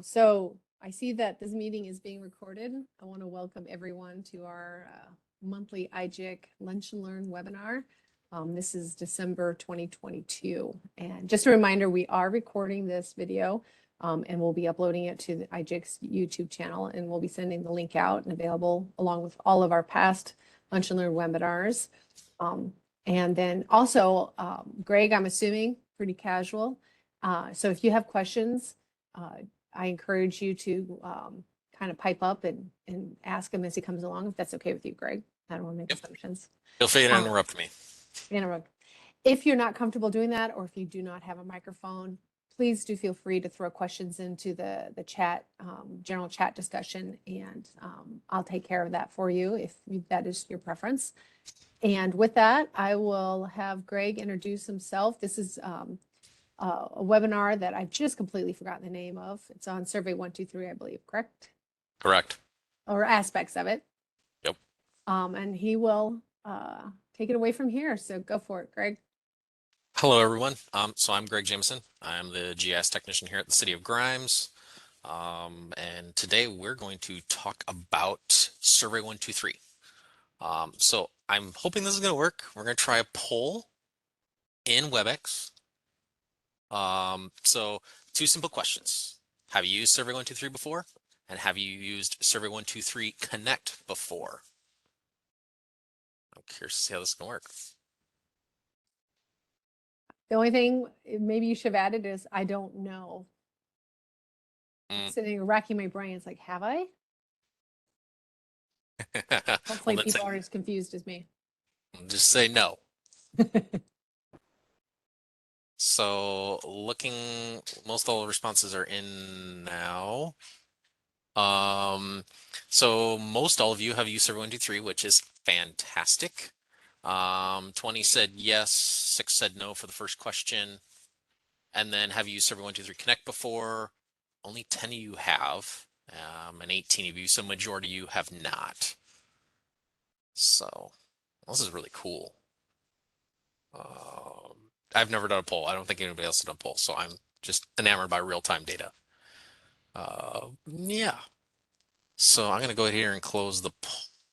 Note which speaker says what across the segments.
Speaker 1: So I see that this meeting is being recorded. I want to welcome everyone to our monthly IGIC Lunch and Learn webinar. This is December 2022. And just a reminder, we are recording this video and we'll be uploading it to the IGIC's YouTube channel, and we'll be sending the link out and available along with all of our past Lunch and Learn webinars. And then also, Greg, I'm assuming pretty casual. So if you have questions, I encourage you to kind of pipe up and ask him as he comes along, if that's okay with you, Greg. I don't want to make assumptions.
Speaker 2: Feel free to interrupt me.
Speaker 1: If you're not comfortable doing that, or if you do not have a microphone, please do feel free to throw questions into the chat, general chat discussion, and I'll take care of that for you if that is your preference. And with that, I will have Greg introduce himself. This is a webinar that I've just completely forgotten the name of. It's on Survey123, I believe, correct?
Speaker 2: Correct.
Speaker 1: Or aspects of it.
Speaker 2: Yep.
Speaker 1: And he will take it away from here. So go for it, Greg.
Speaker 2: Hello, everyone. So I'm Greg Jameson. I'm the GIS technician here at the City of Grimes. And today we're going to talk about Survey123. So I'm hoping this is going to work. We're going to try a poll in WebEx. So two simple questions. Have you used Survey123 before? And have you used Survey123 Connect before? I'm curious to see how this is going to work.
Speaker 1: The only thing maybe you should have added is, I don't know. Sitting racking my brain, it's like, have I? Hopefully
Speaker 2: Well,
Speaker 1: people aren't as confused as me.
Speaker 2: Just say no. So looking, most all the responses are in now. So most all of you have used Survey123, which is fantastic. 20 said yes, 6 said no for the first question. And then have you used Survey123 Connect before? Only 10 of you have, and 18 of you, so majority of you have not. So this is really cool. I've never done a poll. I don't think anybody else has done a poll, so I'm just enamored by real-time data. Yeah. So I'm going to go ahead here and close the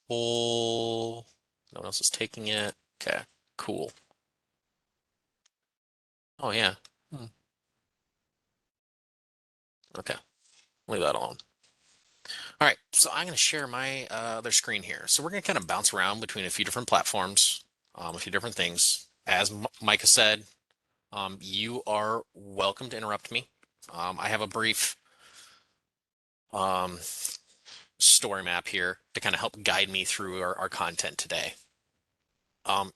Speaker 2: poll. No one else is taking it. Okay, cool. Oh, yeah. Okay, leave that alone. All right, so I'm going to share my other screen here. So we're going to kind of bounce around between a few different platforms, a few different things. As Micah said, you are welcome to interrupt me. I have a brief story map here to kind of help guide me through our content today.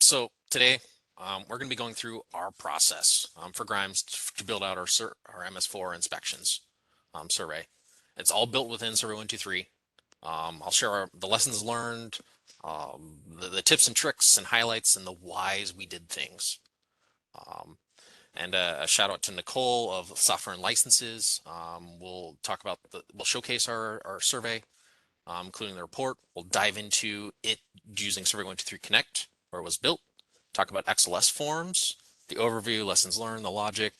Speaker 2: So today, we're going to be going through our process for Grimes to build out our MS4 inspections survey. It's all built within Survey123. I'll share the lessons learned, the tips and tricks and highlights and the whys we did things. And a shout out to Nicole of Software and Licenses. We'll talk about we'll showcase our survey, including the report. We'll dive into it using Survey123 Connect, where it was built. Talk about XSLForms, the overview, lessons learned, the logic,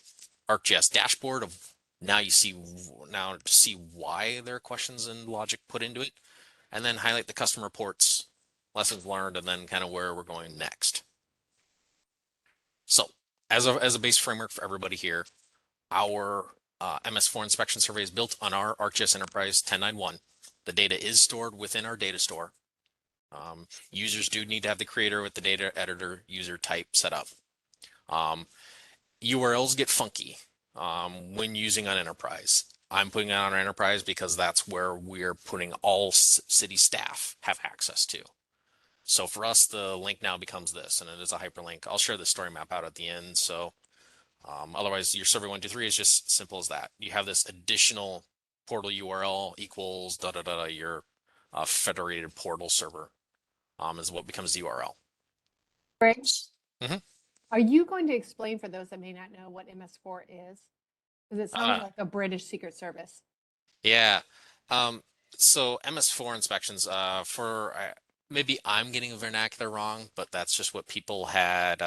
Speaker 2: ArcGIS dashboard of now to see why there are questions and logic put into it, and then highlight the custom reports, lessons learned, and then kind of where we're going next. So as a base framework for everybody here, our MS4 inspection survey is built on our ArcGIS Enterprise 10.9.1. The data is stored within our data store. Users do need to have the creator with the data editor user type set up. URLs get funky when using on Enterprise. I'm putting it on our Enterprise because that's where we're putting all city staff have access to. So for us, the link now becomes this, and it is a hyperlink. I'll share the story map out at the end. So otherwise, your Survey123 is just simple as that. You have this additional portal URL equals your federated portal server is what becomes the URL.
Speaker 1: Great. Are you going to explain for those that may not know what MS4 is? Because it sounds like a British Secret Service.
Speaker 2: Yeah. So MS4 inspections, maybe I'm getting a vernacular wrong, but that's just what people had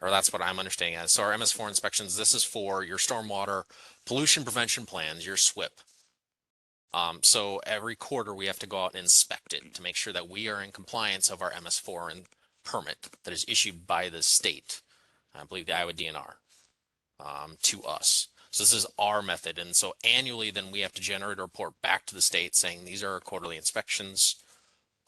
Speaker 2: or that's what I'm understanding as. So our MS4 inspections, this is for your stormwater pollution prevention plans, your SWIP. So every quarter we have to go out and inspect it to make sure that we are in compliance of our MS4 and permit that is issued by the state, I believe the Iowa DNR, to us. So this is our method. And so annually, then we have to generate a report back to the state saying these are our quarterly inspections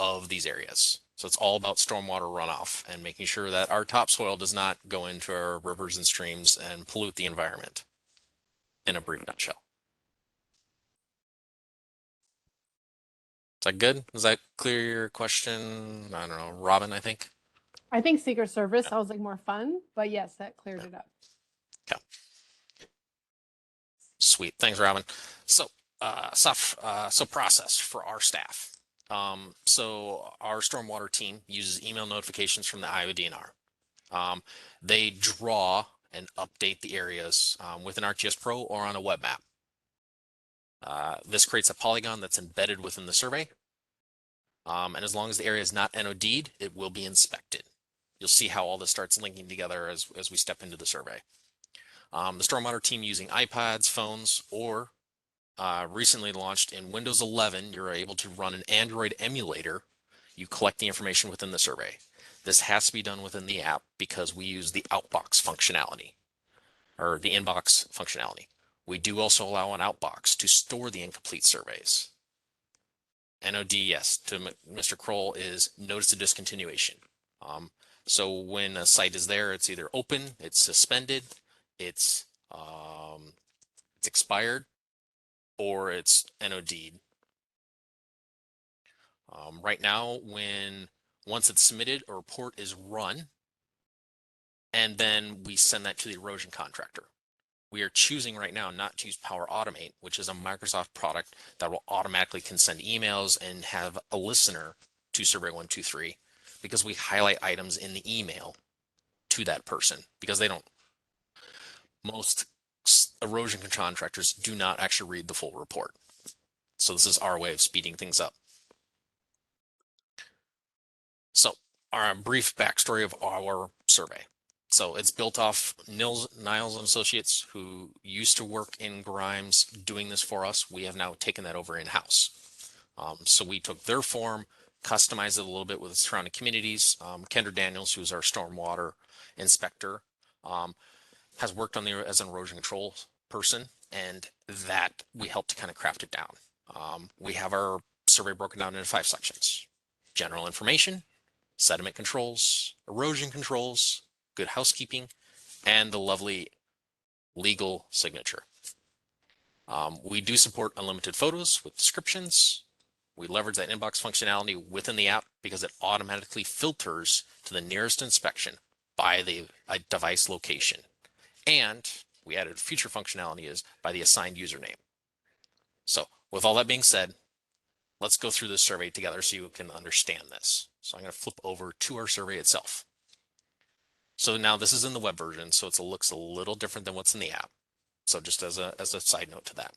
Speaker 2: of these areas. So it's all about stormwater runoff and making sure that our topsoil does not go into our rivers and streams and pollute the environment, in a brief nutshell. Is that good? Does that clear your question? I don't know, Robin, I think.
Speaker 1: I think Secret Service sounds like more fun, but yes, that cleared it up.
Speaker 2: Okay. Sweet. Thanks, Robin. So, so process for our staff. So our stormwater team uses email notifications from the Iowa DNR. They draw and update the areas with an ArcGIS Pro or on a web map. This creates a polygon that's embedded within the survey. And as long as the area is not NOD'd, it will be inspected. You'll see how all this starts linking together as we step into the survey. The stormwater team using iPads, phones, or recently launched in Windows 11, you're able to run an Android emulator. You collect the information within the survey. This has to be done within the app because we use the outbox functionality or the inbox functionality. We do also allow an outbox to store the incomplete surveys. NOD, yes, to Mr. Kroll is notice of discontinuation. So when a site is there, it's either open, it's suspended, it's expired, or it's NOD'd. Right now, once it's submitted, a report is run, and then we send that to the erosion contractor. We are choosing right now not to use Power Automate, which is a Microsoft product that will automatically can send emails and have a listener to Survey123 because we highlight items in the email to that person because most erosion contractors do not actually read the full report. So this is our way of speeding things up. So our brief backstory of our survey. So it's built off Niles and Associates, who used to work in Grimes doing this for us. We have now taken that over in-house. So we took their form, customized it a little bit with the surrounding communities. Kendra Daniels, who's our stormwater inspector, has worked on as an erosion control person, and that we helped to kind of craft it down. We have our survey broken down into 5 sections: general information, sediment controls, erosion controls, good housekeeping, and the lovely legal signature. We do support unlimited photos with descriptions. We leverage that inbox functionality within the app because it automatically filters to the nearest inspection by the device location. And we added future functionality is by the assigned username. So with all that being said, let's go through this survey together so you can understand this. So I'm going to flip over to our survey itself. So now this is in the web version, so it looks a little different than what's in the app. So just as a side note to that.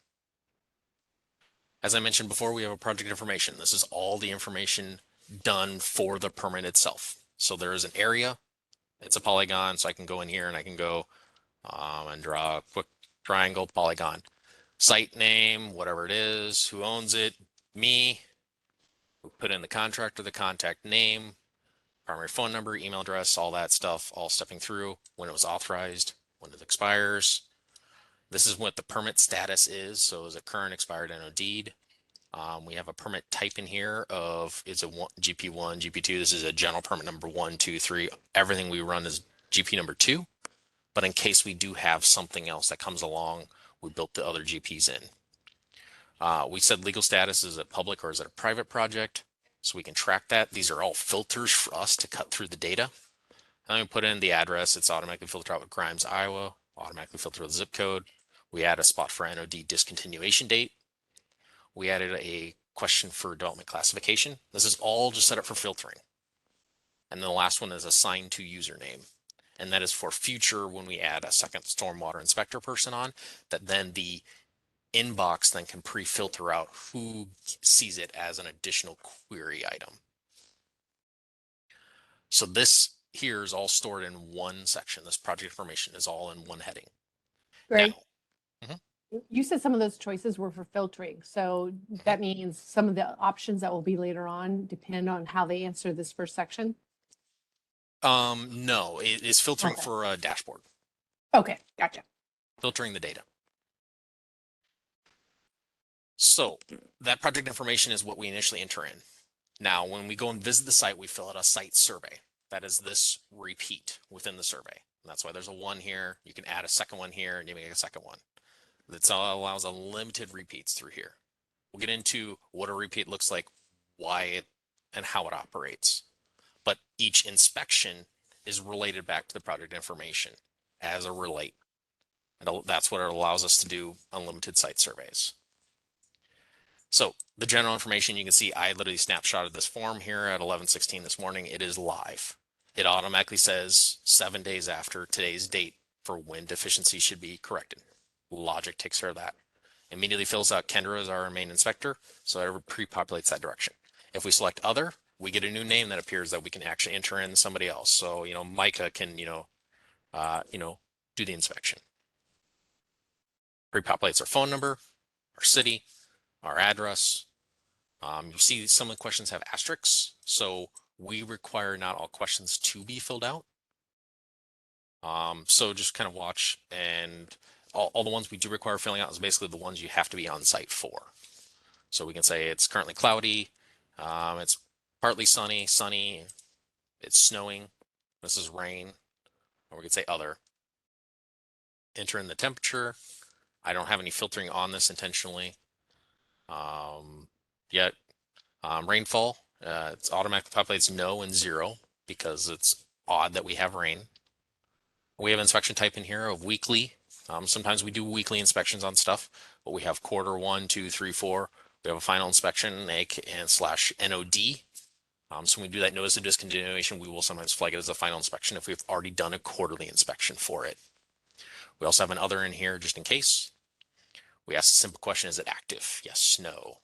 Speaker 2: As I mentioned before, we have a project information. This is all the information done for the permit itself. So there is an area, it's a polygon, so I can go in here and I can go and draw a quick triangle polygon. Site name, whatever it is, who owns it, me, we put in the contractor, the contact name, primary phone number, email address, all that stuff, all stepping through, when it was authorized, when it expires. This is what the permit status is. So is it current, expired, NOD'd? We have a permit type in here of, is it GP1, GP2? This is a general permit number 1, 2, 3. Everything we run is GP number 2. But in case we do have something else that comes along, we built the other GPs in. We said legal status, is it public or is it a private project? So we can track that. These are all filters for us to cut through the data. And then we put in the address. It's automatically filtered out with Grimes, Iowa, automatically filtered with zip code. We add a spot for NOD discontinuation date. We added a question for development classification. This is all just set up for filtering. And then the last one is assigned to username. And that is for future when we add a second stormwater inspector person on, that then the inbox then can pre-filter out who sees it as an additional query item. So this here is all stored in one section. This project information is all in one heading.
Speaker 1: Greg,
Speaker 2: Now, mhm.
Speaker 1: you said some of those choices were for filtering. So that means some of the options that will be later on depend on how they answer this first section.
Speaker 2: No, it is filtering
Speaker 1: Okay.
Speaker 2: for a dashboard,
Speaker 1: Okay, gotcha.
Speaker 2: filtering the data. So that project information is what we initially enter in. Now, when we go and visit the site, we fill out a site survey. That is this repeat within the survey. And that's why there's a 1 here. You can add a second one here and you make a second one. That allows unlimited repeats through here. We'll get into what a repeat looks like, why it, and how it operates. But each inspection is related back to the project information as a relate. And that's what it allows us to do unlimited site surveys. So the general information you can see, I literally snapshotted this form here at 11:16 this morning. It is live. It automatically says 7 days after today's date for when deficiency should be corrected. Logic takes care of that. Immediately fills out Kendra as our main inspector, so it pre-populates that direction. If we select other, we get a new name that appears that we can actually enter in somebody else. So, Micah can, do the inspection. Pre-populates our phone number, our city, our address. You see some of the questions have asterisks, so we require not all questions to be filled out. So just kind of watch, and all the ones we do require filling out is basically the ones you have to be on site for. So we can say it's currently cloudy, it's partly sunny, it's snowing, this is rain, or we could say other. Enter in the temperature. I don't have any filtering on this intentionally yet. Rainfall, it's automatically populates no and 0 because it's odd that we have rain. We have inspection type in here of weekly. Sometimes we do weekly inspections on stuff, but we have quarter 1, 2, 3, 4. We have a final inspection and slash NOD. So when we do that notice of discontinuation, we will sometimes flag it as a final inspection if we've already done a quarterly inspection for it. We also have an other in here just in case. We ask a simple question, is it active? Yes, no.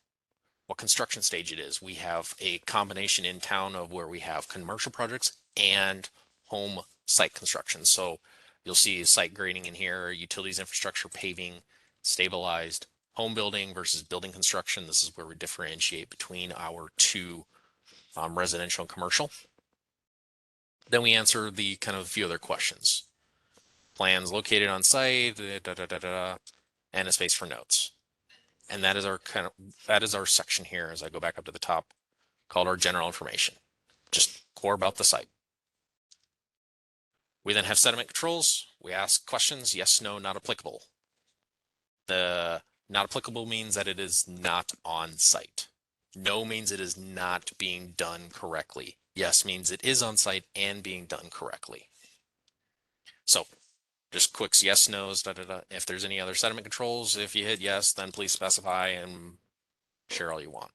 Speaker 2: What construction stage it is. We have a combination in town of where we have commercial projects and home site construction. So you'll see site grading in here, utilities, infrastructure, paving, stabilized, home building versus building construction. This is where we differentiate between our two residential and commercial. Then we answer the kind of a few other questions. Plans located on site, and a space for notes. And that is our section here as I go back up to the top called our general information. Just core about the site. We then have sediment controls. We ask questions, yes, no, not applicable. The not applicable means that it is not on site. No means it is not being done correctly. Yes means it is on site and being done correctly. So just quick yes, no's, If there's any other sediment controls, if you hit yes, then please specify and share all you want.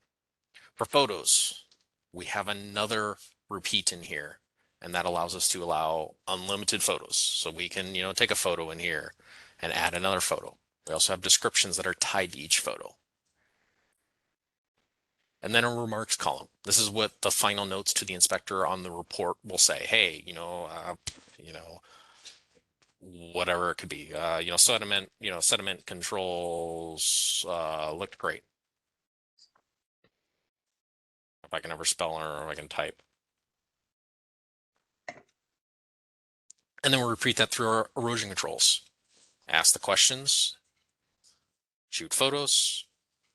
Speaker 2: For photos, we have another repeat in here, and that allows us to allow unlimited photos. So we can, take a photo in here and add another photo. We also have descriptions that are tied to each photo. And then a remarks column. This is what the final notes to the inspector on the report will say. Hey, whatever it could be, sediment controls looked great. If I can ever spell or if I can type. And then we'll repeat that through our erosion controls. Ask the questions, shoot photos,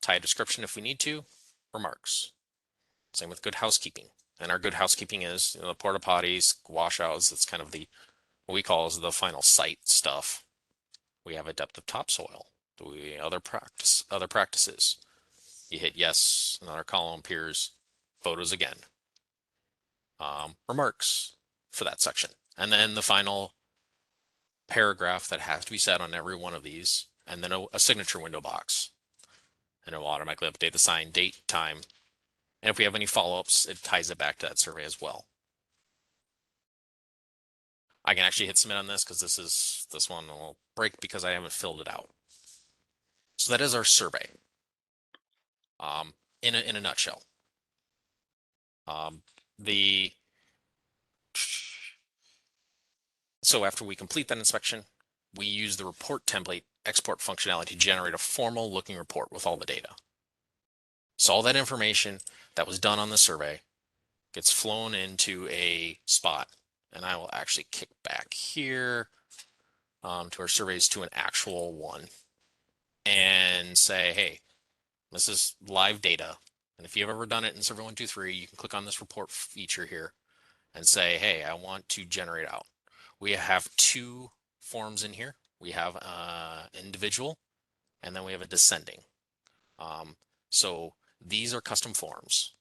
Speaker 2: tie a description if we need to, remarks. Same with good housekeeping. And our good housekeeping is the porta potties, washouts. It's kind of what we call is the final site stuff. We have a depth of topsoil. Other practices. You hit yes, and on our column appears photos again. Remarks for that section. And then the final paragraph that has to be set on every one of these, and then a signature window box. And it will automatically update the sign, date, time. And if we have any follow-ups, it ties it back to that survey as well. I can actually hit submit on this because this one will break because I haven't filled it out. So that is our survey. In a nutshell. So after we complete that inspection, we use the report template export functionality to generate a formal looking report with all the data. So all that information that was done on the survey gets flown into a spot, and I will actually kick back here to our surveys to an actual one and say, hey, this is live data. And if you've ever done it in Survey123, you can click on this report feature here and say, hey, I want to generate out. We have two forms in here. We have individual, and then we have a descending. So these are custom forms,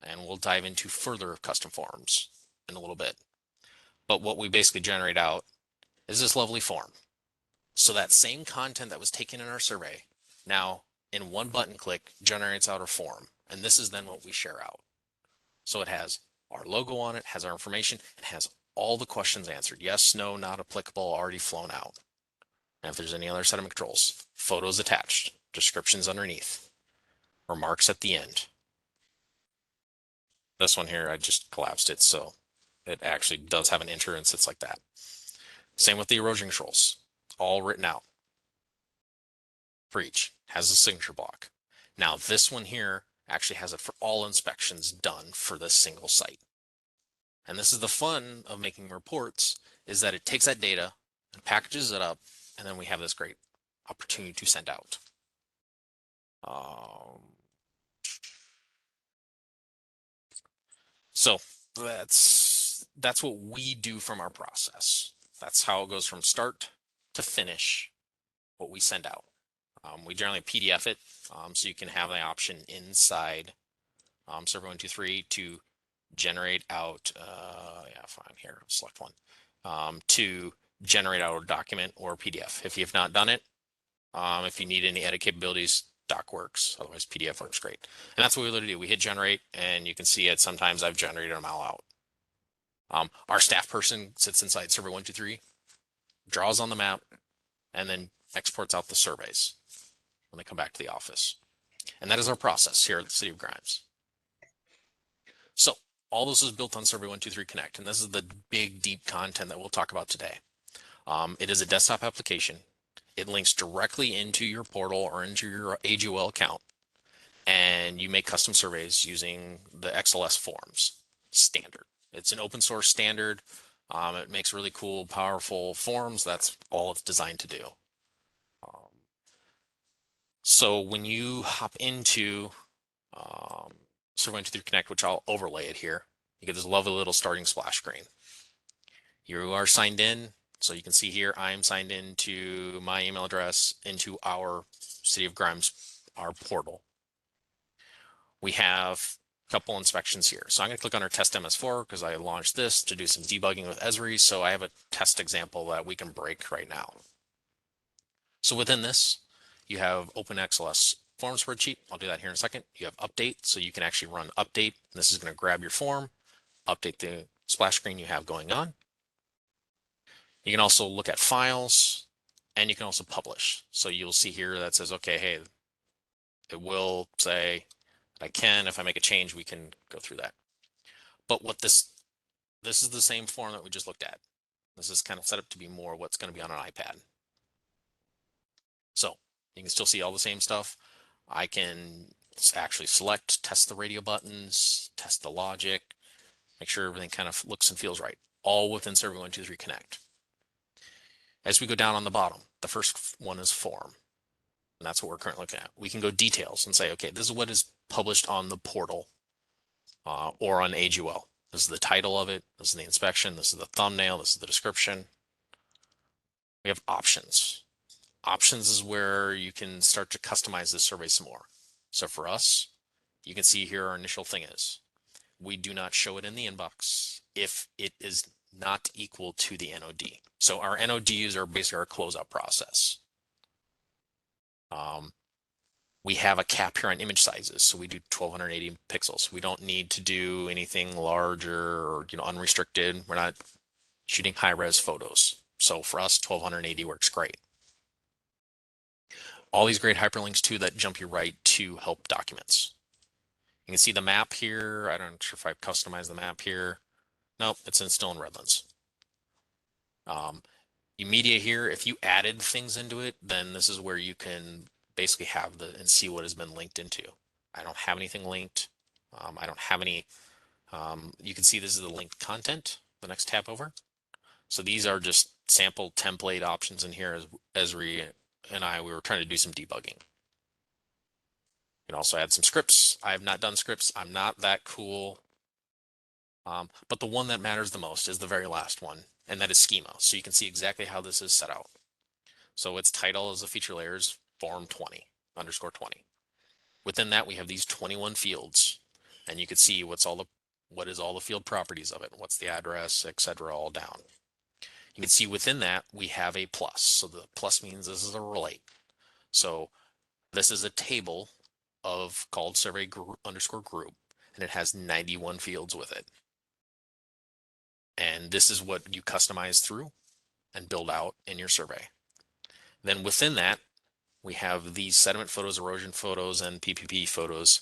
Speaker 2: and we'll dive into further custom forms in a little bit. But what we basically generate out is this lovely form. So that same content that was taken in our survey now in one button click generates out a form. And this is then what we share out. So it has our logo on it, has our information, it has all the questions answered. Yes, no, not applicable, already flown out. And if there's any other sediment controls, photos attached, descriptions underneath, remarks at the end. This one here, I just collapsed it, so it actually does have an enter and sits like that. Same with the erosion controls, all written out for each, has a signature block. Now this one here actually has it for all inspections done for this single site. And this is the fun of making reports, is that it takes that data and packages it up, and then we have this great opportunity to send out. So that's what we do from our process. That's how it goes from start to finish, what we send out. We generally PDF it, so you can have the option inside Survey123 to generate out, yeah, fine, here, select one, to generate out a document or PDF. If you have not done it, if you need any edit capabilities, doc works, otherwise PDF works great. And that's what we literally do. We hit generate, and you can see it. Sometimes I've generated them all out. Our staff person sits inside Survey123, draws on the map, and then exports out the surveys when they come back to the office. And that is our process here at the City of Grimes. So all this is built on Survey123 Connect, and this is the big, deep content that we'll talk about today. It is a desktop application. It links directly into your portal or into your AGOL account, and you make custom surveys using the XSLForms standard. It's an open source standard. It makes really cool, powerful forms. That's all it's designed to do. So when you hop into Survey123 Connect, which I'll overlay it here, you get this lovely little starting splash screen. You are signed in. So you can see here, I'm signed into my email address into our City of Grimes, our portal. We have a couple inspections here. So I'm going to click on our test MS4 because I launched this to do some debugging with Esri. So I have a test example that we can break right now. So within this, you have open XLS form spreadsheet. I'll do that here in a second. You have update, so you can actually run update. This is going to grab your form, update the splash screen you have going on. You can also look at files, and you can also publish. So you'll see here that says, okay, hey, it will say I can, if I make a change, we can go through that. But what this is the same form that we just looked at. This is kind of set up to be more what's going to be on an iPad. So you can still see all the same stuff. I can actually select, test the radio buttons, test the logic, make sure everything kind of looks and feels right, all within Survey123 Connect. As we go down on the bottom, the first one is form. And that's what we're currently looking at. We can go details and say, okay, this is what is published on the portal or on AGOL. This is the title of it. This is the inspection. This is the thumbnail. This is the description. We have options. Options is where you can start to customize this survey some more. So for us, you can see here our initial thing is, we do not show it in the inbox if it is not equal to the NOD. So our NODs are basically our closeout process. We have a cap here on image sizes, so we do 1280 pixels. We don't need to do anything larger or unrestricted. We're not shooting high-res photos. So for us, 1280 works great. All these great hyperlinks too that jump you right to help documents. You can see the map here. I'm not sure if I've customized the map here. Nope, it's still in Redlands. Um, media here, if you added things into it, then this is where you can basically have and see what has been linked into. I don't have anything linked. I don't have any. You can see this is the linked content, the next tab over. So these are just sample template options in here as Esri and we were trying to do some debugging. You can also add some scripts. I have not done scripts. I'm not that cool. But the one that matters the most is the very last one, and that is schema. So you can see exactly how this is set out. So its title is the feature layers form 20 underscore 20. Within that, we have these 21 fields, and you can see what is all the field properties of it, what's the address, etc., all down. You can see within that we have a plus. So the plus means this is a relate. So this is a table called survey group underscore group, and it has 91 fields with it. And this is what you customize through and build out in your survey. Then within that, we have these sediment photos, erosion photos, and PPP photos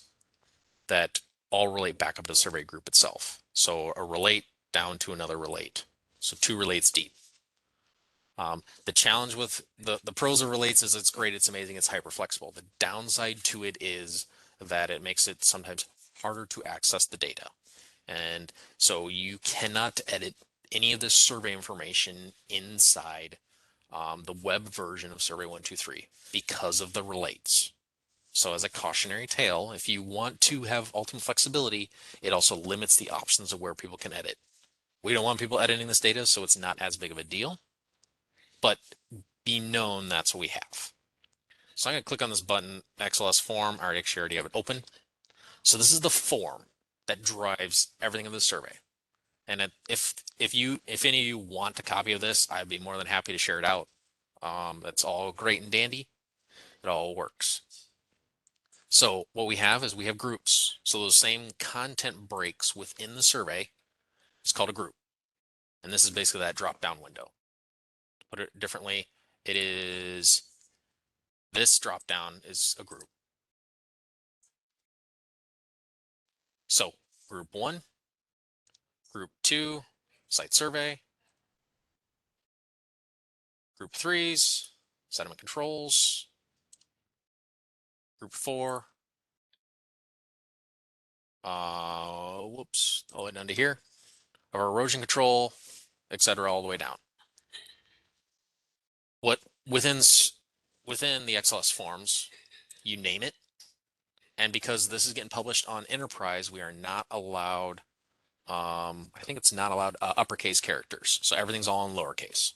Speaker 2: that all relate back up to the survey group itself. So a relate down to another relate. So 2 relates deep. The challenge with the pros of relates is it's great, it's amazing, it's hyper flexible. The downside to it is that it makes it sometimes harder to access the data. And so you cannot edit any of this survey information inside the web version of Survey123 because of the relates. So as a cautionary tale, if you want to have ultimate flexibility, it also limits the options of where people can edit. We don't want people editing this data, so it's not as big of a deal, but be known that's what we have. So I'm going to click on this button, XSLForm. I already have it open. So this is the form that drives everything of the survey. And if any of you want a copy of this, I'd be more than happy to share it out. That's all great and dandy. It all works. So what we have is we have groups. So those same content breaks within the survey is called a group. And this is basically that drop-down window. To put it differently, it is this drop-down is a group. So group 1, group 2, site survey, group 3's, sediment controls, group 4, whoops, all the way down to here, our erosion control, etc., all the way down. What within the XLS forms, you name it, and because this is getting published on Enterprise, we are not allowed. I think it's not allowed uppercase characters, so everything's all in lowercase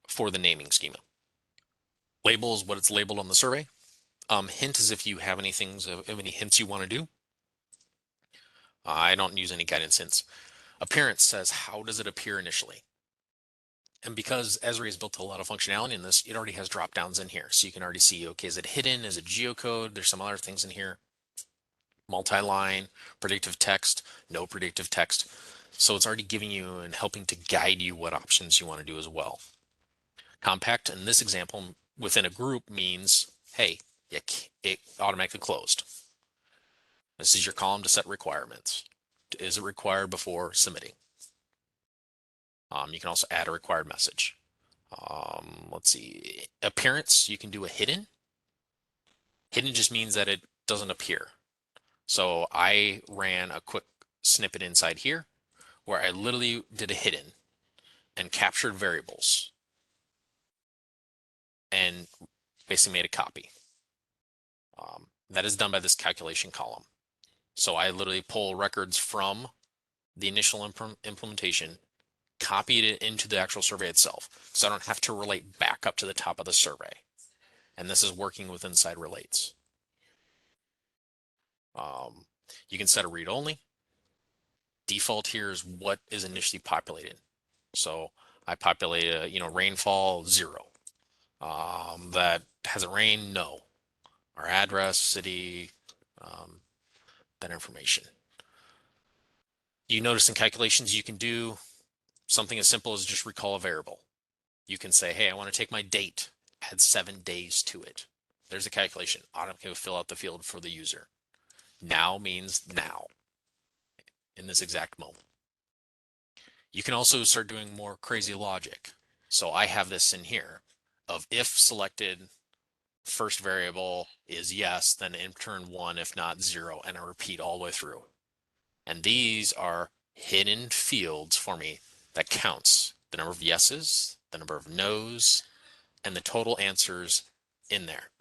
Speaker 2: for the naming schema. Label is what it's labeled on the survey. Hint is if you have any hints you want to do. I don't use any guidance hints. Appearance says, how does it appear initially? And because Esri has built a lot of functionality in this, it already has drop downs in here. So you can already see, okay, is it hidden? Is it geocode? There's some other things in here. Multi-line, predictive text, no predictive text. So it's already giving you and helping to guide you what options you want to do as well. Compact in this example within a group means, hey, it automatically closed. This is your column to set requirements. Is it required before submitting? You can also add a required message. Let's see, appearance, you can do a hidden. Hidden just means that it doesn't appear. So I ran a quick snippet inside here where I literally did a hidden and captured variables and basically made a copy. That is done by this calculation column. So I literally pull records from the initial implementation, copied it into the actual survey itself. So I don't have to relate back up to the top of the survey. And this is working with inside relates. You can set a read only. Default here is what is initially populated. So I populated, rainfall 0. That has it rained? No. Our address, city, that information. You notice in calculations you can do something as simple as just recall a variable. You can say, hey, I want to take my date, add 7 days to it. There's a calculation. Automatically fill out the field for the user. Now means now, in this exact moment. You can also start doing more crazy logic. So I have this in here of if selected first variable is yes, then in turn 1, if not 0, and I repeat all the way through. And these are hidden fields for me that counts the number of yeses, the number of nos, and the total answers in there,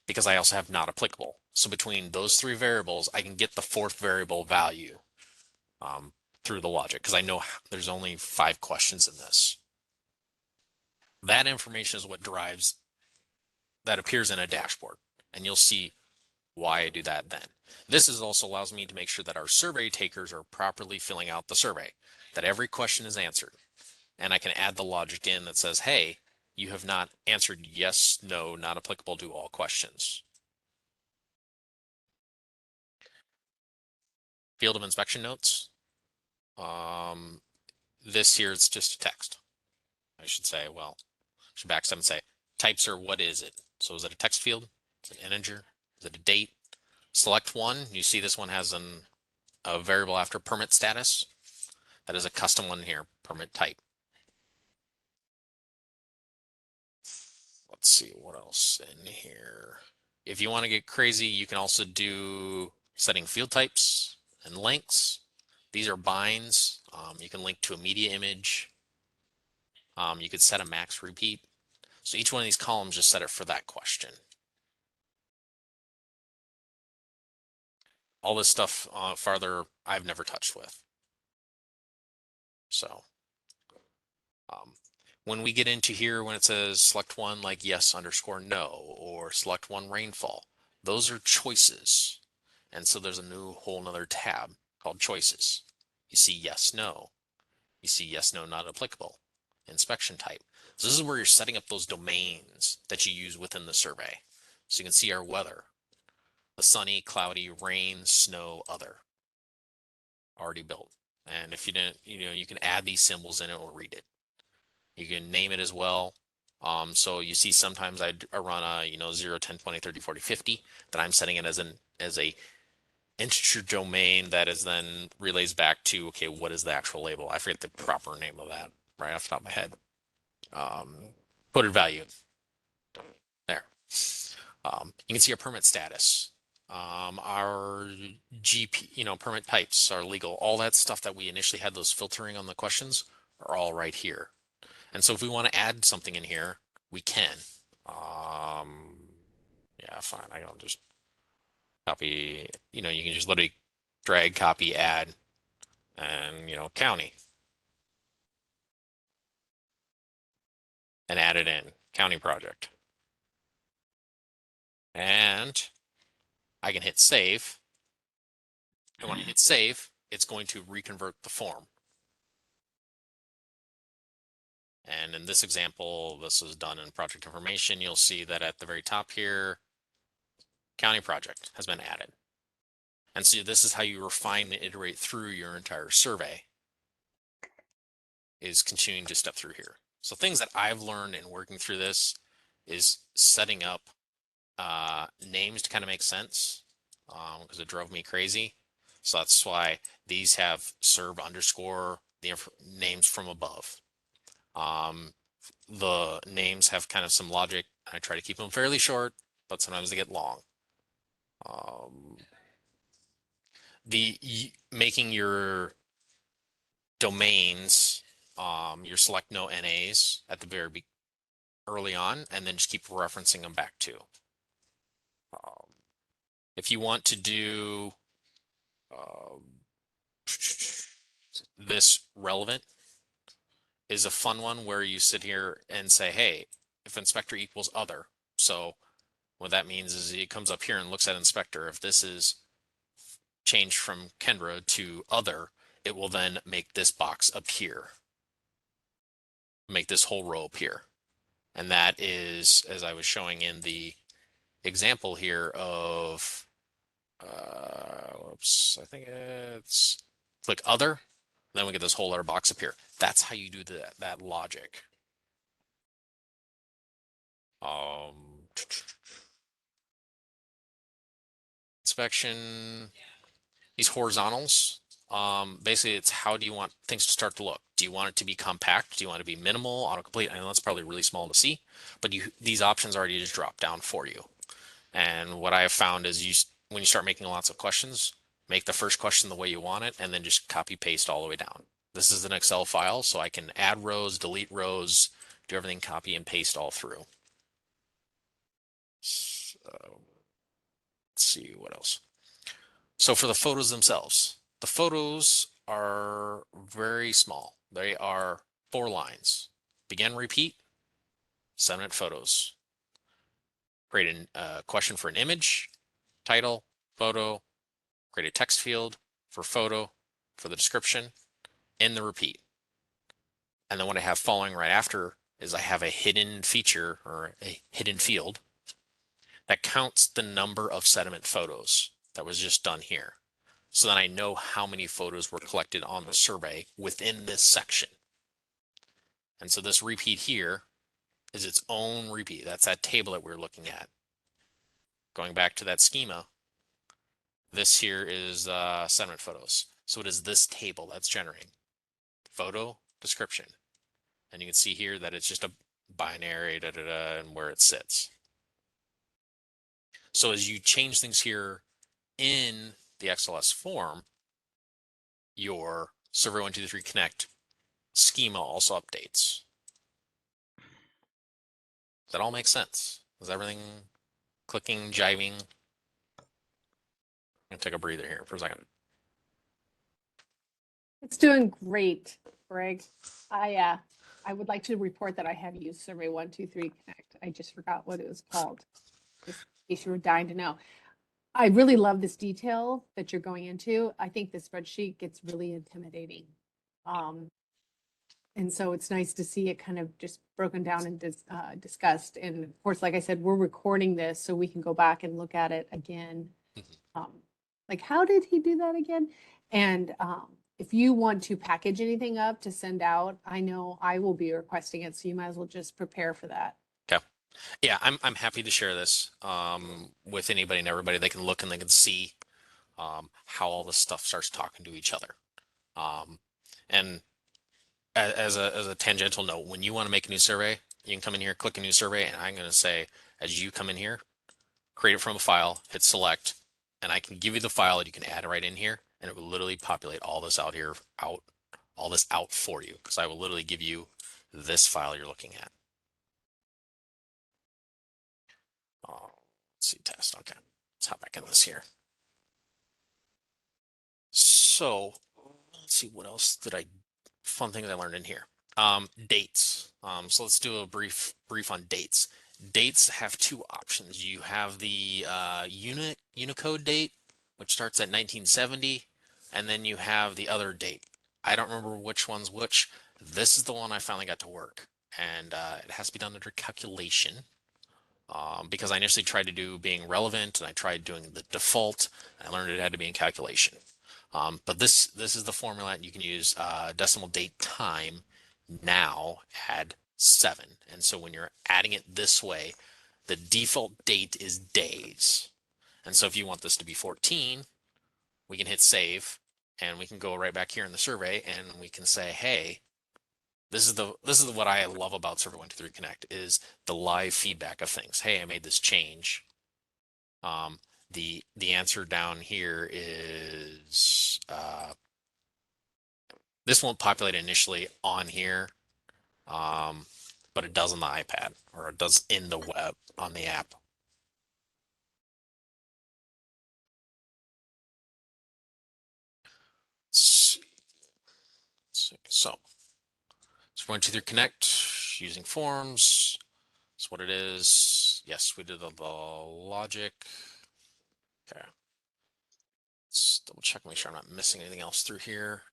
Speaker 2: because I also have not applicable. So between those three variables, I can get the fourth variable value through the logic, because I know there's only 5 questions in this. That information is what drives, that appears in a dashboard, and you'll see why I do that then. This also allows me to make sure that our survey takers are properly filling out the survey, that every question is answered. And I can add the logic in that says, hey, you have not answered yes, no, not applicable to all questions. Field of inspection notes. This here is just a text. I should say, well, I should back up and say types are what is it? So is it a text field? Is it an integer? Is it a date? Select one. You see this one has a variable after permit status. That is a custom one here, permit type. Let's see what else in here. If you want to get crazy, you can also do setting field types and links. These are binds. You can link to a media image. You could set a max repeat. So each one of these columns, just set it for that question. All this stuff farther, I've never touched with. So when we get into here, when it says select one like yes underscore no, or select one rainfall, those are choices. And so there's a new whole nother tab called choices. You see yes, no. You see yes, no, not applicable. Inspection type. So this is where you're setting up those domains that you use within the survey. So you can see our weather, the sunny, cloudy, rain, snow, other, already built. And if you didn't, you can add these symbols in it or read it. You can name it as well. So you see sometimes I run a 0, 10, 20, 30, 40, 50 that I'm setting it as a integer domain that is then relays back to, okay, what is the actual label? I forget the proper name of that right off the top of my head. Coded value. There. You can see our permit status. Our GP, permit types, our legal, all that stuff that we initially had those filtering on the questions are all right here. And so if we want to add something in here, we can. Yeah, fine. I don't just copy, you can just literally drag, copy, add, and, county. And add it in, county project. And I can hit save. And when I hit save, it's going to reconvert the form. And in this example, this is done in project information. You'll see that at the very top here, county project has been added. And so this is how you refine and iterate through your entire survey, is continuing to step through here. So things that I've learned in working through this is setting up names to kind of make sense, because it drove me crazy. So that's why these have serve underscore the names from above. The names have kind of some logic. I try to keep them fairly short, but sometimes they get long. Making your domains, your select no NAs at the very early on, and then just keep referencing them back to. If you want to do this relevant, is a fun one where you sit here and say, hey, if inspector equals other. So what that means is it comes up here and looks at inspector. If this is changed from Kendra to other, it will then make this box appear, make this whole row appear. And that is, as I was showing in the example here of, whoops, I think it's click other, then we get this whole other box appear. That's how you do that logic. Inspection, these horizontals, basically it's how do you want things to start to look. Do you want it to be compact? Do you want it to be minimal, autocomplete? I know that's probably really small to see, but these options already just drop down for you. And what I have found is when you start making lots of questions, make the first question the way you want it, and then just copy paste all the way down. This is an Excel file, so I can add rows, delete rows, do everything copy and paste all through. So, let's see what else. So for the photos themselves, the photos are very small. They are 4 lines. Begin, repeat, 7-minute photos. Create a question for an image, title, photo, create a text field for photo, for the description, and the repeat. And then what I have following right after is I have a hidden feature or a hidden field that counts the number of sediment photos that was just done here. So that I know how many photos were collected on the survey within this section. And so this repeat here is its own repeat. That's that table that we're looking at. Going back to that schema, this here is sediment photos. So it is this table that's generating photo description. And you can see here that it's just a binary and where it sits. So as you change things here in the XSLForm, your Survey123 Connect schema also updates. Does that all make sense? Is everything clicking, jiving? I'm gonna take a breather here for a second.
Speaker 1: It's doing great, Greg. I would like to report that I have used Survey123 Connect. I just forgot what it was called, just in case you were dying to know. I really love this detail that you're going into. I think the spreadsheet gets really intimidating. And so it's nice to see it kind of just broken down and discussed. And of course, like I said, we're recording this so we can go back and look at it again. Like, how did he do that again? And if you want to package anything up to send out, I know I will be requesting it, so you might as well just prepare for that.
Speaker 2: Okay. Yeah, I'm happy to share this with anybody and everybody. They can look and they can see how all this stuff starts talking to each other. And as a tangential note, when you want to make a new survey, you can come in here, click a new survey, and I'm going to say, as you come in here, create it from a file, hit select, and I can give you the file that you can add right in here, and it will literally populate all this out here, all this out for you, because I will literally give you this file you're looking at. Let's see, test. Okay, let's hop back in this here. So let's see, what else fun things I learned in here. Dates. So let's do a brief on dates. Dates have 2 options. You have the Unicode date, which starts at 1970, and then you have the other date. I don't remember which one's which. This is the one I finally got to work, and it has to be done under calculation. Because I initially tried to do being relevant, and I tried doing the default, and I learned it had to be in calculation. But this is the formula, and you can use decimal date time now add 7. And so when you're adding it this way, the default date is days. And so if you want this to be 14, we can hit save, and we can go right back here in the survey, and we can say, hey, this is what I love about Survey123 Connect is the live feedback of things. Hey, I made this change. The answer down here is this won't populate initially on here, but it does on the iPad, or it does in the web on the app. Let's see. So 123 Connect using forms. That's what it is. Yes, we did the logic. Okay. Let's double check, make sure I'm not missing anything else through here.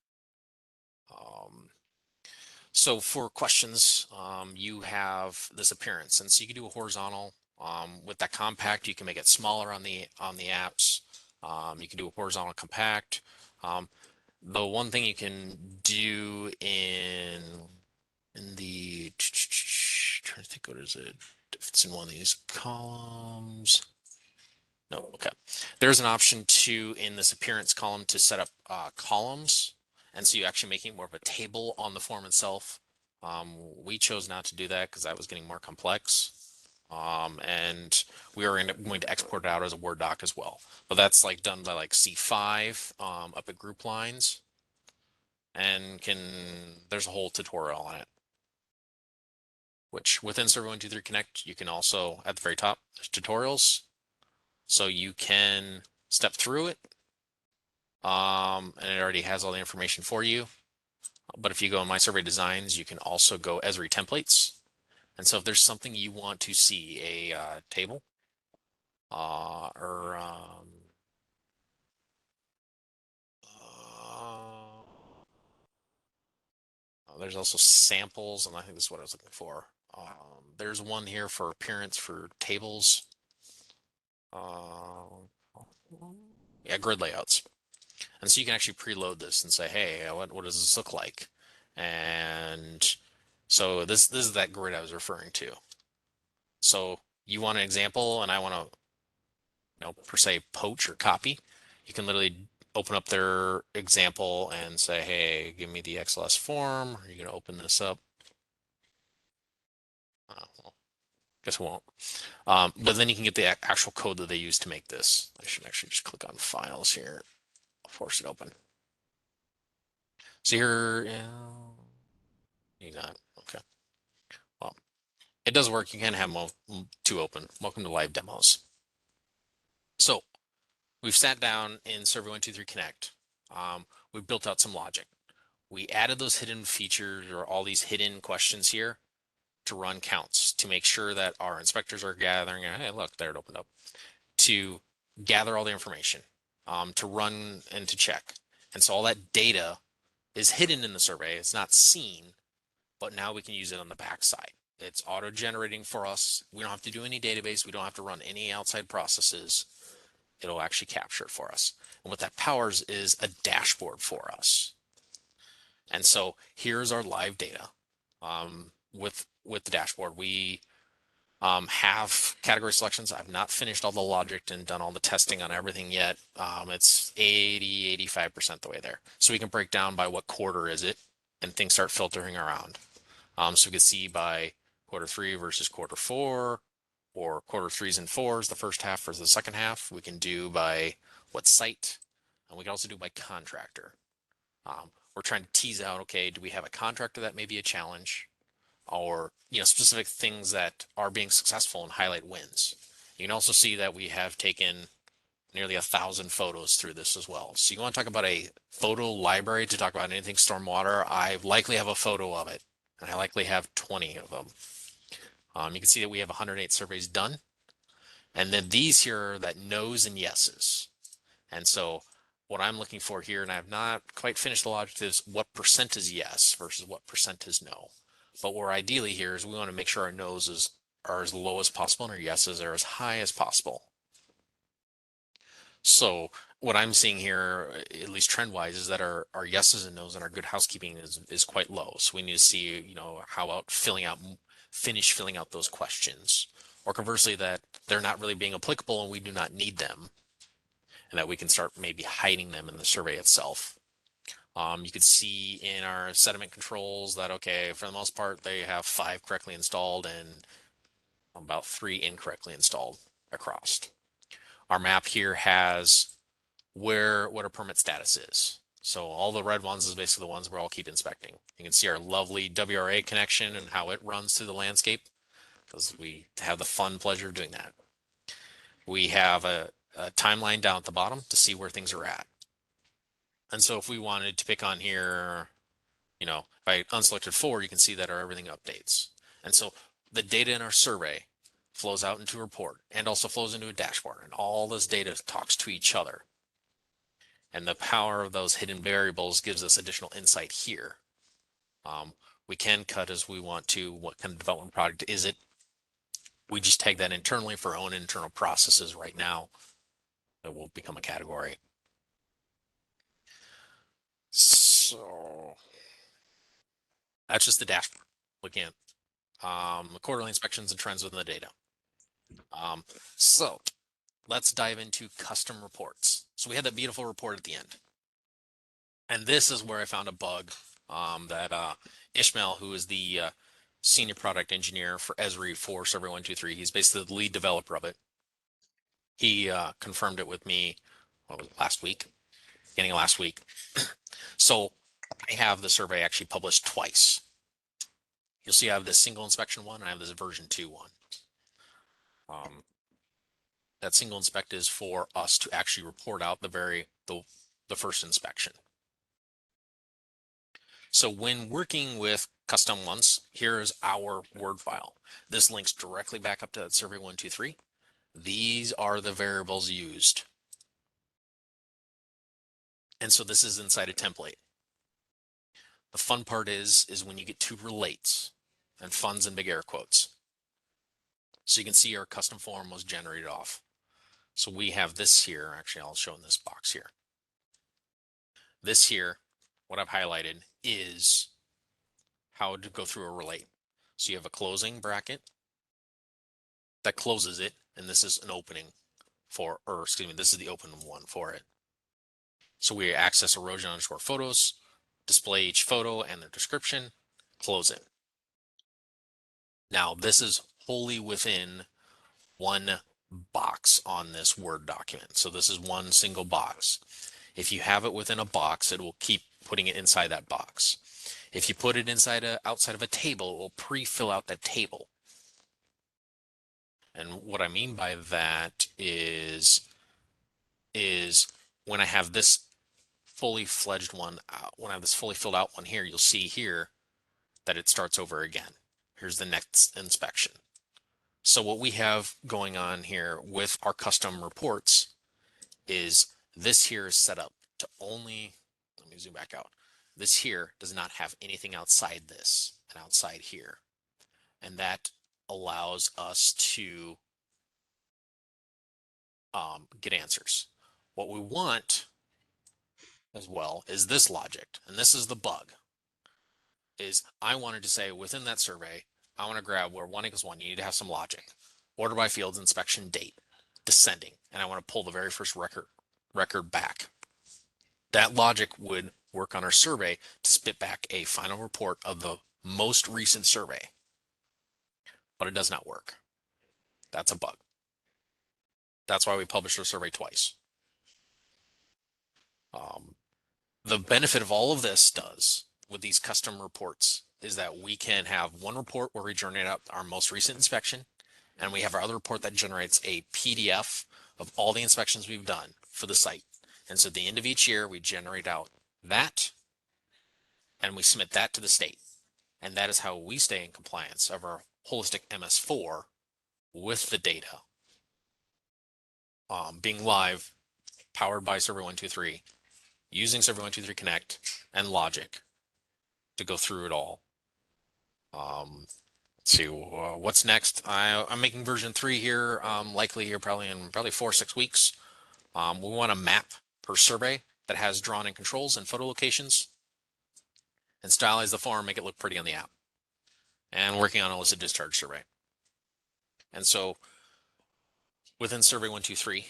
Speaker 2: So for questions, you have this appearance, and so you can do a horizontal. With that compact, you can make it smaller on the apps. You can do a horizontal compact. The one thing you can do in the trying to think, what is it? If it's in one of these columns. No, okay. There's an option to in this appearance column to set up columns. And so you actually making more of a table on the form itself. We chose not to do that because that was getting more complex. And we were going to export it out as a Word doc as well. But that's like done by like C5 up at group lines. And there's a whole tutorial on it. Which within Survey123 Connect, you can also, at the very top, there's tutorials. So you can step through it. And it already has all the information for you. But if you go in My Survey Designs, you can also go Esri templates. And so if there's something you want to see, a table, or there's also samples, and I think this is what I was looking for. There's one here for appearance for tables. Yeah, grid layouts. And so you can actually preload this and say, hey, what does this look like? And so this is that grid I was referring to. So you want an example, and I want to, per se, poach or copy. You can literally open up their example and say, hey, give me the XSLForm. Are you going to open this up? Well, guess we won't. But then you can get the actual code that they use to make this. I should actually just click on files here. I'll force it open. So here, you got, okay. Well, it does work. You can have two open. Welcome to live demos. So we've sat down in Survey123 Connect. We've built out some logic. We added those hidden features or all these hidden questions here to run counts to make sure that our inspectors are gathering. Hey, look, there it opened up. To gather all the information, to run and to check. And so all that data is hidden in the survey. It's not seen, but now we can use it on the backside. It's auto-generating for us. We don't have to do any database. We don't have to run any outside processes. It'll actually capture it for us. And what that powers is a dashboard for us. And so here's our live data with the dashboard. We have category selections. I've not finished all the logic and done all the testing on everything yet. It's 85% the way there. So we can break down by what quarter is it, and things start filtering around. So we can see by Q3 versus Q4, or Q3s and 4s, the first half versus the second half. We can do by what site, and we can also do by contractor. We're trying to tease out, okay, do we have a contractor that may be a challenge, or specific things that are being successful and highlight wins. You can also see that we have taken nearly 1,000 photos through this as well. So you want to talk about a photo library to talk about anything stormwater, I likely have a photo of it, and I likely have 20 of them. You can see that we have 108 surveys done. And then these here are that no's and yeses. And so what I'm looking for here, and I have not quite finished the logic, is what percent is yes versus what percent is no. But what we're ideally here is we want to make sure our no's are as low as possible and our yeses are as high as possible. So what I'm seeing here, at least trend wise, is that our yeses and nos and our good housekeeping is quite low. So we need to see, how about finish filling out those questions, or conversely that they're not really being applicable and we do not need them, and that we can start maybe hiding them in the survey itself. You could see in our sediment controls that, okay, for the most part, they have 5 correctly installed and about 3 incorrectly installed across. Our map here has what our permit status is. So all the red ones is basically the ones we'll all keep inspecting. You can see our lovely WRA connection and how it runs through the landscape, because we have the fun pleasure of doing that. We have a timeline down at the bottom to see where things are at. And so if we wanted to pick on here, if I unselected 4, you can see that our everything updates. And so the data in our survey flows out into a report and also flows into a dashboard, and all this data talks to each other. And the power of those hidden variables gives us additional insight here. We can cut as we want to. What kind of development product is it? We just tag that internally for our own internal processes right now. It will become a category. So that's just the dashboard. Looking at the quarterly inspections and trends within the data. So let's dive into custom reports. So we had that beautiful report at the end. And this is where I found a bug that Ishmael, who is the senior product engineer for Esri for Survey123, he's basically the lead developer of it. He confirmed it with me, what was it, last week, beginning of last week. So I have the survey actually published twice. You'll see I have this single inspection one and I have this version 2 one. That single inspect is for us to actually report out the first inspection. So when working with custom ones, here's our Word file. This links directly back up to that Survey123. These are the variables used. And so this is inside a template. The fun part is when you get to relates, and fun's in big air quotes. So you can see our custom form was generated off. So we have this here. Actually, I'll show in this box here. This here, what I've highlighted is how to go through a relate. So you have a closing bracket that closes it, and this is an opening for, or excuse me, this is the open one for it. So we access erosion underscore photos, display each photo and their description, close it. Now this is wholly within one box on this Word document. So this is one single box. If you have it within a box, it will keep putting it inside that box. If you put it outside of a table, it will pre-fill out that table. And what I mean by that is when I have this fully fledged one, when I have this fully filled out one here, you'll see here that it starts over again. Here's the next inspection. So what we have going on here with our custom reports is this here is set up to only, let me zoom back out. This here does not have anything outside this and outside here. And that allows us to get answers. What we want as well is this logic, and this is the bug, is I wanted to say within that survey, I want to grab where 1 equals 1, you need to have some logic. Order by fields, inspection date, descending, and I want to pull the very first record back. That logic would work on our survey to spit back a final report of the most recent survey, but it does not work. That's a bug. That's why we published our survey twice. The benefit of all of this does with these custom reports is that we can have one report where we generate out our most recent inspection, and we have our other report that generates a PDF of all the inspections we've done for the site. And so at the end of each year, we generate out that, and we submit that to the state. And that is how we stay in compliance of our holistic MS4 with the data being live, powered by Survey123, using Survey123 Connect and Logic to go through it all. Let's see what's next. I'm making version 3 here, likely here probably in 4 or 6 weeks. We want a map per survey that has drawn in controls and photo locations, and stylize the form, make it look pretty on the app. And working on a illicit discharge survey. And so within Survey123,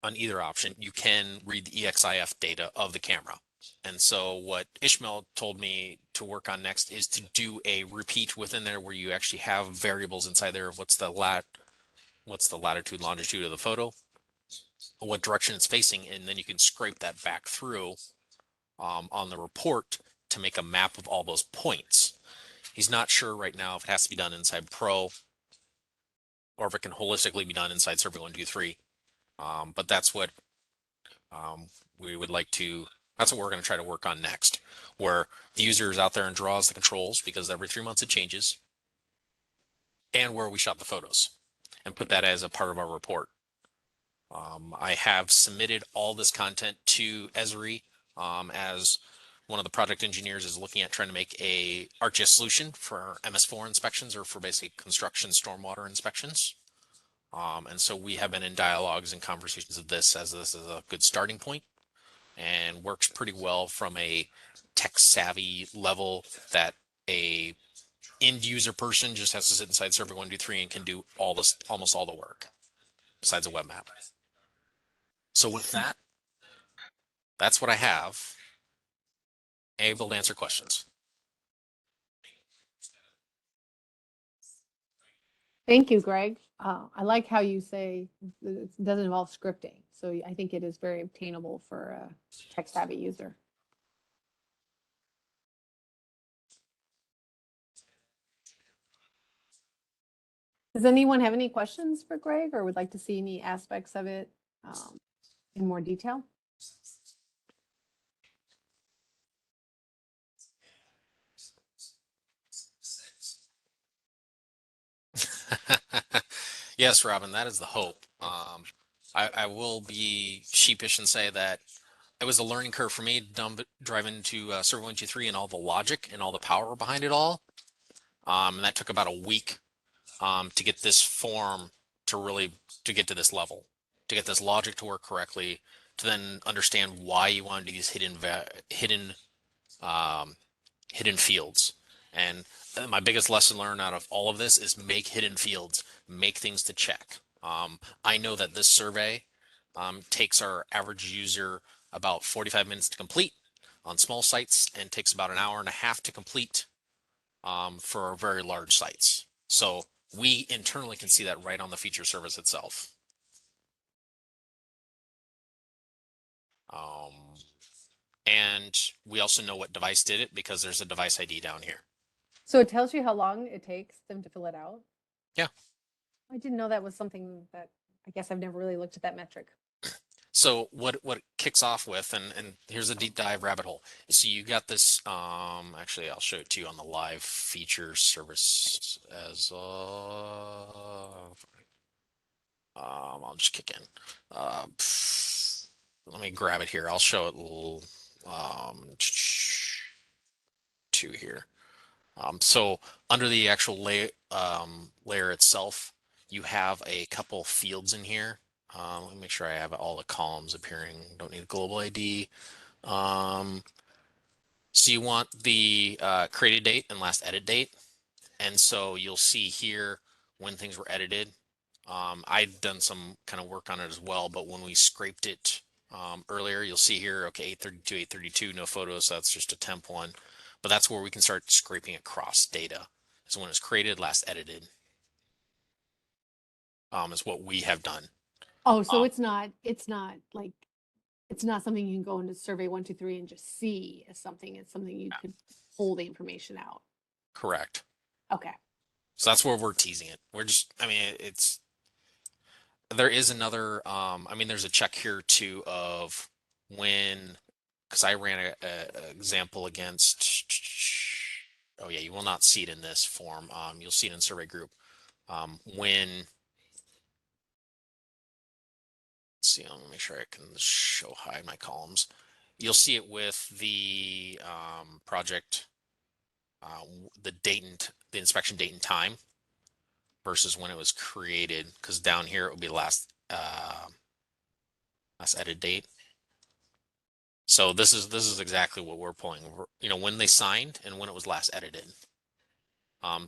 Speaker 2: on either option, you can read the EXIF data of the camera. And so what Ishmael told me to work on next is to do a repeat within there where you actually have variables inside there of what's the latitude, longitude of the photo, what direction it's facing, and then you can scrape that back through on the report to make a map of all those points. He's not sure right now if it has to be done inside Pro or if it can holistically be done inside Survey123. But that's what we would like to, that's what we're going to try to work on next, where the user is out there and draws the controls because every 3 months it changes, and where we shot the photos and put that as a part of our report. I have submitted all this content to Esri as one of the product engineers is looking at trying to make a ArcGIS solution for MS4 inspections or for basic construction stormwater inspections. And so we have been in dialogues and conversations of this as this is a good starting point and works pretty well from a tech savvy level that a end user person just has to sit inside Survey123 and can do all this, almost all the work besides a web map. So with that, that's what I have. Able to answer questions.
Speaker 1: Thank you, Greg. I like how you say it doesn't involve scripting. So I think it is very obtainable for a tech-savvy user. Does anyone have any questions for Greg or would like to see any aspects of it in more detail?
Speaker 2: Yes, Robin, that is the hope. I will be sheepish and say that it was a learning curve for me to drive into Survey123 and all the logic and all the power behind it all. And that took about a week to get this form to really to get to this level, to get this logic to work correctly, to then understand why you wanted to use hidden fields. And my biggest lesson learned out of all of this is make hidden fields, make things to check. I know that this survey takes our average user about 45 minutes to complete on small sites and takes about an hour and a half to complete for very large sites. So we internally can see that right on the feature service itself. And we also know what device did it because there's a device ID down here.
Speaker 1: So it tells you how long it takes them to fill it out?
Speaker 2: Yeah.
Speaker 1: I didn't know that was something that I guess I've never really looked at that metric.
Speaker 2: So what it kicks off with, and here's a deep dive rabbit hole. So you got this, actually I'll show it to you on the live feature service as I'll just kick in. Let me grab it here. I'll show it two here. So under the actual layer itself, you have a couple fields in here. Let me make sure I have all the columns appearing. Don't need a global ID. So you want the created date and last edit date. And so you'll see here when things were edited. I'd done some kind of work on it as well, but when we scraped it earlier, you'll see here, okay, 832, 832, no photos. So that's just a temp one. But that's where we can start scraping across data. So when it's created, last edited, is what we have done.
Speaker 1: Oh, so it's not like it's not something you can go into Survey123 and just see as something. It's something you could pull the information out.
Speaker 2: Correct.
Speaker 1: Okay.
Speaker 2: So that's where we're teasing it. We're just, I mean, there is another, I mean, there's a check here too of when, because I ran a example against, oh yeah, you will not see it in this form. You'll see it in survey group. When, let's see, let me make sure I can hide my columns. You'll see it with the project, the inspection date and time versus when it was created, because down here it will be last edit date. So this is exactly what we're pulling. You know, when they signed and when it was last edited.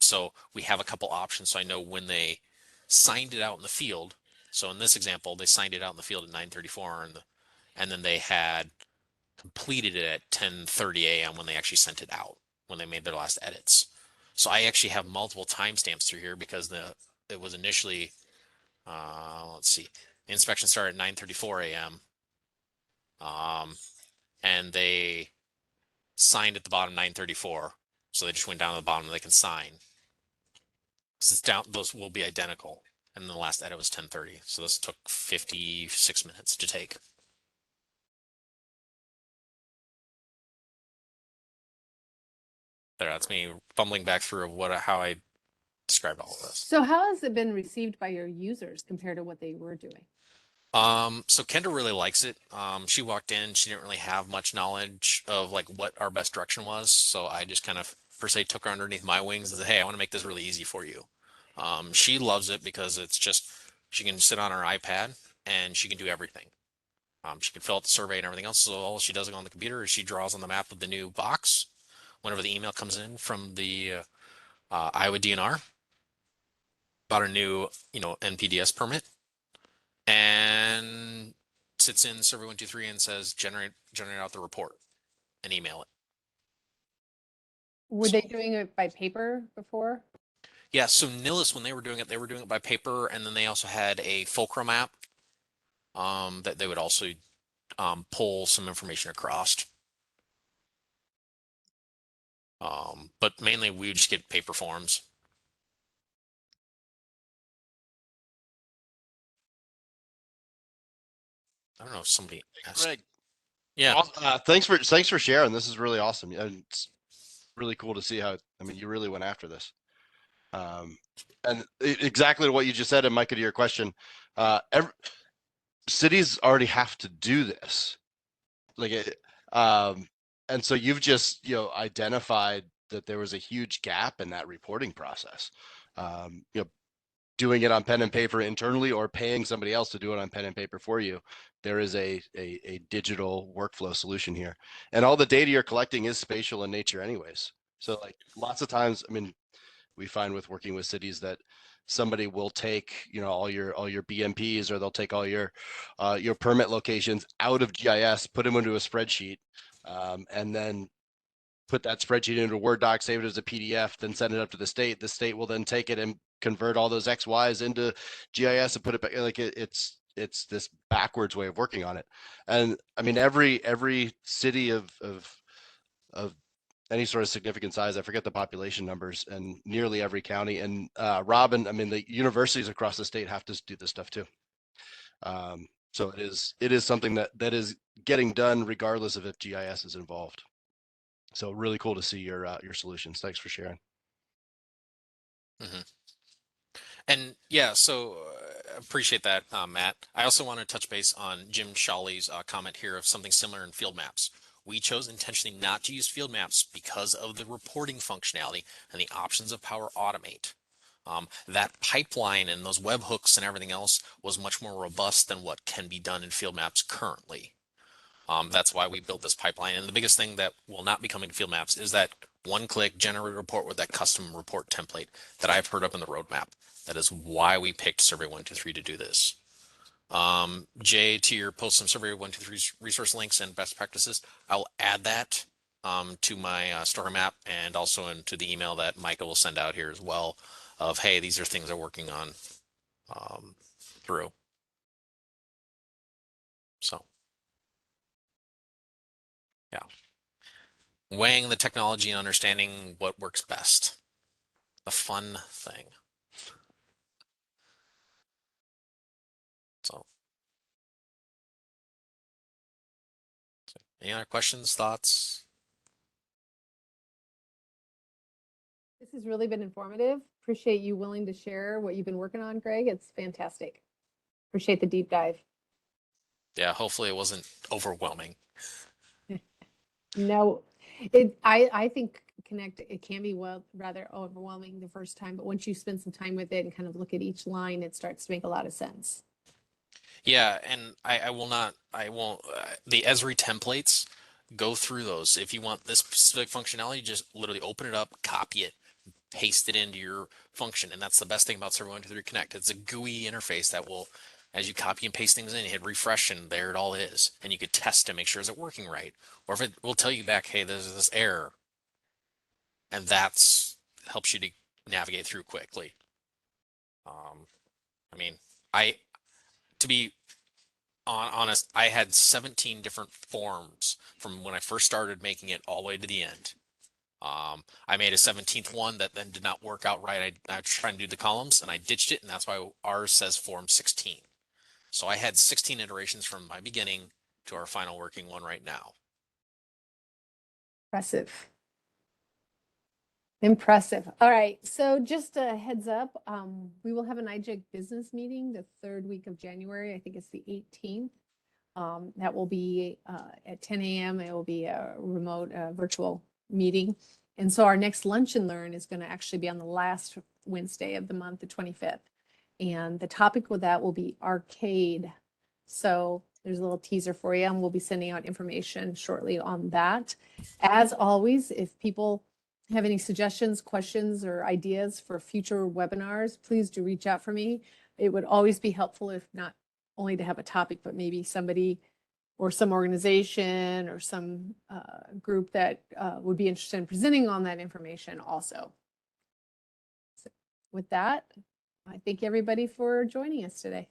Speaker 2: So we have a couple options. So I know when they signed it out in the field. So in this example, they signed it out in the field at 9:34, and then they had completed it at 10:30 a.m. when they actually sent it out, when they made their last edits. So I actually have multiple timestamps through here because it was initially, let's see, the inspection started at 9:34 a.m. And they signed at the bottom 9:34. So they just went down to the bottom and they can sign. Because it's down, those will be identical. And the last edit was 10:30. So this took 56 minutes to take. There, that's me fumbling back through how I described all of this.
Speaker 1: So how has it been received by your users compared to what they were doing?
Speaker 2: So Kendra really likes it. She walked in, she didn't really have much knowledge of like what our best direction was. So I just kind of per se took her underneath my wings and said, hey, I want to make this really easy for you. She loves it because it's just, she can sit on her iPad and she can do everything. She can fill out the survey and everything else. So all she does on the computer is she draws on the map of the new box whenever the email comes in from the Iowa DNR about a new, NPDS permit. And sits in Survey123 and says generate out the report and email it.
Speaker 1: Were they doing it by paper before?
Speaker 2: Yeah, so Nillis, when they were doing it by paper, and then they also had a Fulcrum app that they would also pull some information across. But mainly we would just get paper forms. I don't know if somebody asked.
Speaker 3: Greg,
Speaker 2: Yeah.
Speaker 3: thanks for sharing. This is really awesome. And it's really cool to see how, I mean, you really went after this. And exactly what you just said, and Micah, to your question, cities already have to do this. And so you've just, identified that there was a huge gap in that reporting process. Doing it on pen and paper internally or paying somebody else to do it on pen and paper for you, there is a digital workflow solution here. And all the data you're collecting is spatial in nature anyways. So like lots of times, I mean, we find with working with cities that somebody will take, all your BMPs, or they'll take all your permit locations out of GIS, put them into a spreadsheet, and then put that spreadsheet into a Word doc, save it as a PDF, then send it up to the state. The state will then take it and convert all those XYs into GIS and put it back. Like it's this backwards way of working on it. And I mean, every city of any sort of significant size, I forget the population numbers, and nearly every county. And Robin, I mean, the universities across the state have to do this stuff too. So it is something that is getting done regardless of if GIS is involved. So really cool to see your solutions. Thanks for sharing.
Speaker 2: Mm-hmm. And yeah, so appreciate that, Matt. I also want to touch base on Jim Shawley's comment here of something similar in field maps. We chose intentionally not to use field maps because of the reporting functionality and the options of Power Automate. That pipeline and those webhooks and everything else was much more robust than what can be done in field maps currently. That's why we built this pipeline. And the biggest thing that will not be coming to field maps is that one-click generate report with that custom report template that I've heard up in the roadmap. That is why we picked Survey123 to do this. Jay, to your post some Survey123 resource links and best practices, I'll add that to my story map and also into the email that Micah will send out here as well of, hey, these are things I'm working on through. So, yeah. Weighing the technology and understanding what works best. The fun thing. So, any other questions, thoughts?
Speaker 1: This has really been informative. Appreciate you willing to share what you've been working on, Greg. It's fantastic. Appreciate the deep dive.
Speaker 2: Yeah, hopefully it wasn't overwhelming.
Speaker 1: No, I think Connect, it can be rather overwhelming the first time, but once you spend some time with it and kind of look at each line, it starts to make a lot of sense.
Speaker 2: Yeah, and I won't, the Esri templates, go through those. If you want this specific functionality, just literally open it up, copy it, paste it into your function. And that's the best thing about Survey123 Connect. It's a GUI interface that will, as you copy and paste things in, hit refresh, and there it all is. And you could test to make sure is it working right. Or if it will tell you back, hey, there's this error. And that's helps you to navigate through quickly. I mean, to be honest, I had 17 different forms from when I first started making it all the way to the end. I made a 17th one that then did not work out right. I was trying to do the columns and I ditched it, and that's why ours says form 16. So I had 16 iterations from my beginning to our final working one right now.
Speaker 1: Impressive. Impressive. All right. So just a heads up, we will have an IGIC business meeting the third week of January. I think it's the 18th. That will be at 10 a.m. It will be a remote virtual meeting. And so our next Lunch and Learn is going to actually be on the last Wednesday of the month, the 25th. And the topic with that will be arcade. So there's a little teaser for you, and we'll be sending out information shortly on that. As always, if people have any suggestions, questions, or ideas for future webinars, please do reach out for me. It would always be helpful, if not only to have a topic, but maybe somebody or some organization or some group that would be interested in presenting on that information also. So with that, I thank everybody for joining us today.